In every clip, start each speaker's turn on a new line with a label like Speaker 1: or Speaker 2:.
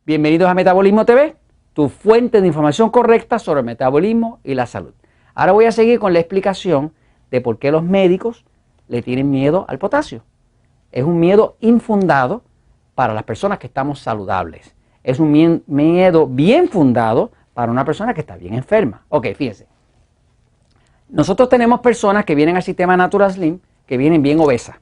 Speaker 1: Bienvenidos a Metabolismo TV, tu fuente de información correcta sobre el metabolismo y la salud. Ahora voy a seguir con la explicación de por qué los médicos le tienen miedo al potasio. Es un miedo infundado para las personas que estamos saludables. Es un miedo bien fundado para una persona que está bien enferma. Ok, fíjense. Nosotros tenemos personas que vienen al sistema Natural Slim, que vienen bien obesas,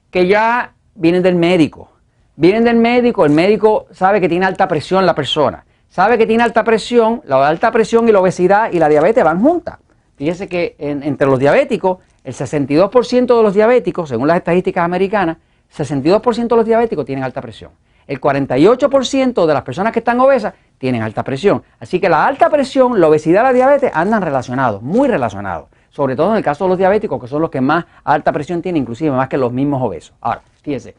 Speaker 1: que ya vienen del médico. Vienen del médico, el médico sabe que tiene alta presión la persona. Sabe que tiene alta presión, la alta presión y la obesidad y la diabetes van juntas. Fíjese que entre los diabéticos, el 62% de los diabéticos, según las estadísticas americanas, 62% de los diabéticos tienen alta presión. El 48% de las personas que están obesas tienen alta presión. Así que la alta presión, la obesidad y la diabetes andan relacionados, muy relacionados. Sobre todo en el caso de los diabéticos, que son los que más alta presión tienen, inclusive más que los mismos obesos. Ahora, fíjese.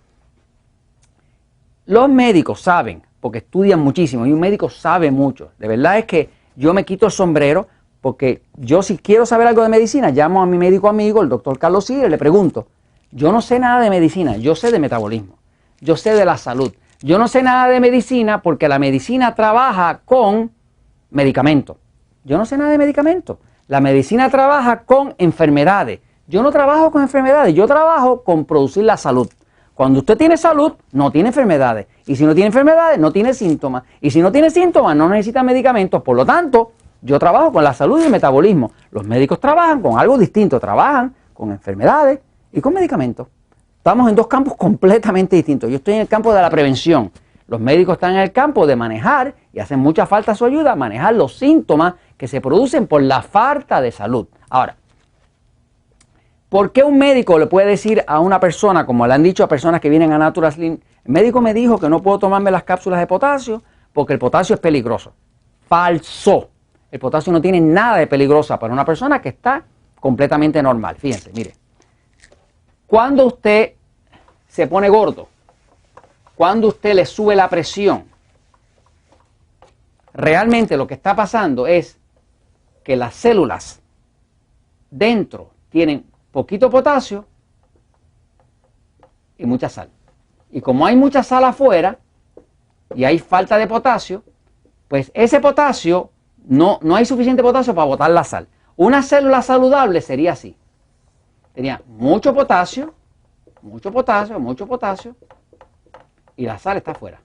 Speaker 1: Los médicos saben, porque estudian muchísimo, y un médico sabe mucho. De verdad es que yo me quito el sombrero, porque yo si quiero saber algo de medicina, llamo a mi médico amigo, el doctor Carlos Siller, y le pregunto. Yo no sé nada de medicina, yo sé de metabolismo, yo sé de la salud. Yo no sé nada de medicina porque la medicina trabaja con medicamentos. Yo no sé nada de medicamentos. La medicina trabaja con enfermedades. Yo no trabajo con enfermedades, yo trabajo con producir la salud. Cuando usted tiene salud, no tiene enfermedades. Y si no tiene enfermedades, no tiene síntomas. Y si no tiene síntomas, no necesita medicamentos. Por lo tanto, yo trabajo con la salud y el metabolismo. Los médicos trabajan con algo distinto. Trabajan con enfermedades y con medicamentos. Estamos en dos campos completamente distintos. Yo estoy en el campo de la prevención. Los médicos están en el campo de manejar, y hacen mucha falta su ayuda, manejar los síntomas que se producen por la falta de salud. Ahora, ¿por qué un médico le puede decir a una persona, como le han dicho a personas que vienen a Natural Slim, el médico me dijo que no puedo tomarme las cápsulas de potasio porque el potasio es peligroso? Falso. El potasio no tiene nada de peligroso para una persona que está completamente normal. Fíjense, mire. Cuando usted se pone gordo, cuando usted le sube la presión, realmente lo que está pasando es que las células dentro tienen poquito potasio y mucha sal. Y como hay mucha sal afuera y hay falta de potasio, pues ese potasio, no hay suficiente potasio para botar la sal. Una célula saludable sería así. Tenía mucho potasio, y la sal está afuera.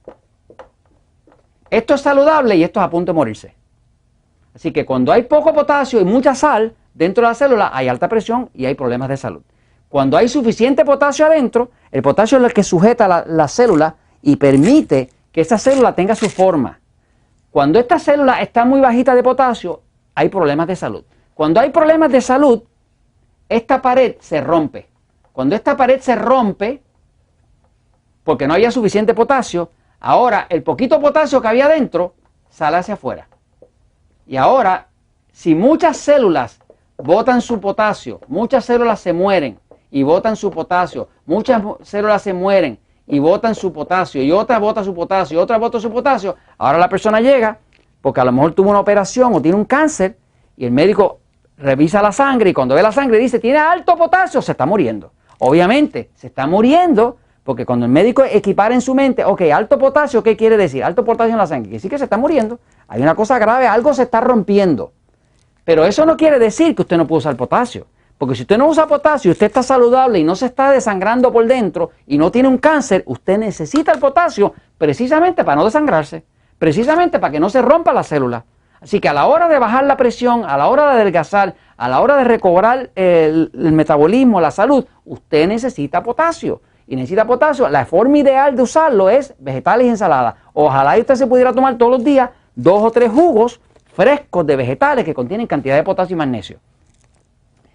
Speaker 1: Esto es saludable y esto es a punto de morirse. Así que cuando hay poco potasio y mucha sal dentro de la célula, hay alta presión y hay problemas de salud. Cuando hay suficiente potasio adentro, el potasio es el que sujeta la célula y permite que esa célula tenga su forma. Cuando esta célula está muy bajita de potasio, hay problemas de salud. Cuando hay problemas de salud, esta pared se rompe. Cuando esta pared se rompe, porque no había suficiente potasio, ahora el poquito potasio que había dentro sale hacia afuera. Y ahora, si muchas células botan su potasio, muchas células se mueren y botan su potasio, muchas células se mueren y botan su potasio, y otra bota su potasio, y otra bota su potasio, ahora la persona llega, porque a lo mejor tuvo una operación o tiene un cáncer, y el médico revisa la sangre y cuando ve la sangre dice, tiene alto potasio, se está muriendo. Obviamente, se está muriendo porque cuando el médico equipara en su mente, ok, alto potasio, ¿qué quiere decir? Alto potasio en la sangre, quiere decir que se está muriendo. Hay una cosa grave, algo se está rompiendo. Pero eso no quiere decir que usted no puede usar potasio. Porque si usted no usa potasio, usted está saludable y no se está desangrando por dentro y no tiene un cáncer, usted necesita el potasio precisamente para no desangrarse, precisamente para que no se rompa la célula. Así que a la hora de bajar la presión, a la hora de adelgazar, a la hora de recobrar el metabolismo, la salud, usted necesita potasio. Y necesita potasio. La forma ideal de usarlo es vegetales y ensaladas. Ojalá usted se pudiera tomar todos los días 2 o 3 jugos frescos de vegetales que contienen cantidad de potasio y magnesio.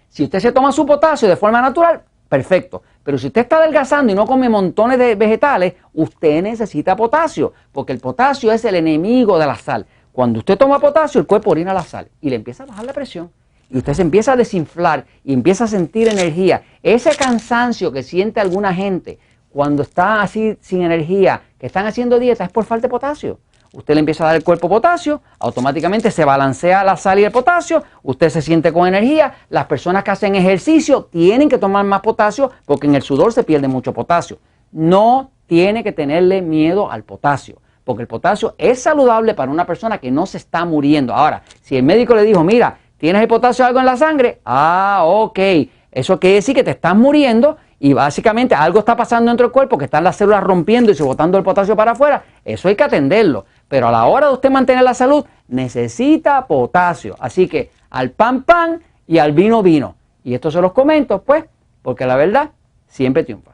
Speaker 1: Si usted se toma su potasio de forma natural, perfecto. Pero si usted está adelgazando y no come montones de vegetales, usted necesita potasio, porque el potasio es el enemigo de la sal. Cuando usted toma potasio, el cuerpo orina la sal y le empieza a bajar la presión. Y usted se empieza a desinflar y empieza a sentir energía. Ese cansancio que siente alguna gente cuando está así sin energía, que están haciendo dieta, es por falta de potasio. Usted le empieza a dar el cuerpo potasio, automáticamente se balancea la sal y el potasio, usted se siente con energía. Las personas que hacen ejercicio tienen que tomar más potasio porque en el sudor se pierde mucho potasio. No tiene que tenerle miedo al potasio, porque el potasio es saludable para una persona que no se está muriendo. Ahora, si el médico le dijo, mira, ¿tienes el potasio algo en la sangre? Ah, ok, eso quiere decir que te estás muriendo y básicamente algo está pasando dentro del cuerpo, que están las células rompiendo y se botando el potasio para afuera. Eso hay que atenderlo. Pero a la hora de usted mantener la salud, necesita potasio. Así que al pan, pan y al vino, vino. Y esto se los comento, pues, porque la verdad siempre triunfa.